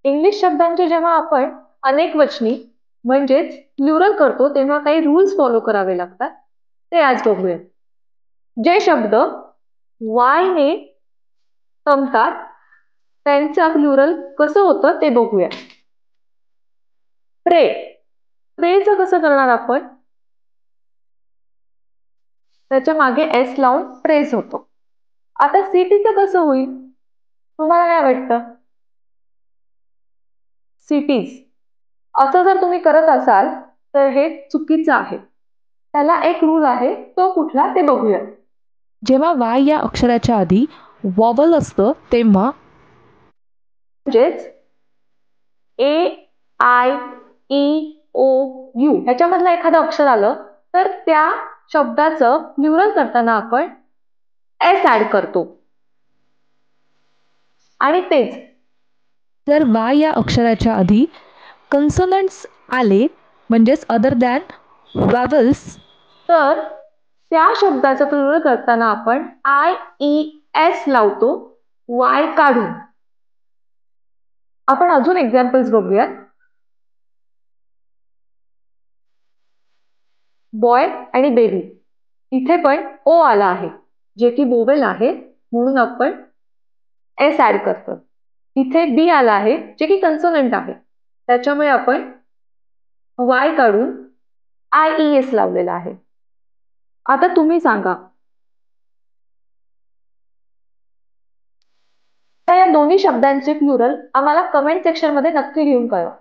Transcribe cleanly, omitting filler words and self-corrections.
English शब्दांचे जेव्हा आपण अनेक वचनी म्हणजेच प्लुरल करतो तेव्हा काही रूल्स फॉलो करावे लागतात, ते आज बघूया. जे शब्द वाय ने संपतात त्यांचा प्लुरल कसं होतं ते बघूया. प्रे, प्रेचं कसं करणार आपण? त्याच्या मागे एस लावून प्रेस होतो. आता सिटीचं कसं होईल? तुम्हाला काय वाटतं? सिटीज असं जर तुम्ही करत असाल तर हे चुकीचं आहे. त्याला एक रूल आहे, तो कुठला ते बघूया. जेव्हा वाय या अक्षराच्या आधी वॉवल असतं तेव्हा म्हणजेच ए आय ई ओ यू ह्याच्यामधलं एखादं अक्षर आलं तर त्या शब्दाचं प्लुरल करताना आपण एस ऍड करतो. आणि तेच जर वाय या अक्षराच्या आधी कन्सोनंट्स आले म्हणजेच अदर दॅन वॅवल्स तर त्या शब्दाचं प्लुरल करताना आपण आय ई एस लावतो वाय काढून. आपण अजून एक्झाम्पल्स बघूयात. बॉय आणि बेबी इथे पण ओ आला आहे, जे की बोवेल आहे म्हणून आपण एस ऍड करतो. इथे बी आला आहे जे की कन्सोनंट आहे, त्याच्यामुळे आपण वाय काढून आय ई एस लावलेला आहे. आता तुम्ही सांगा, तर या दोन्ही शब्दांचे प्लुरल आम्हाला कमेंट सेक्शन मध्ये नक्की लिहून कळवा.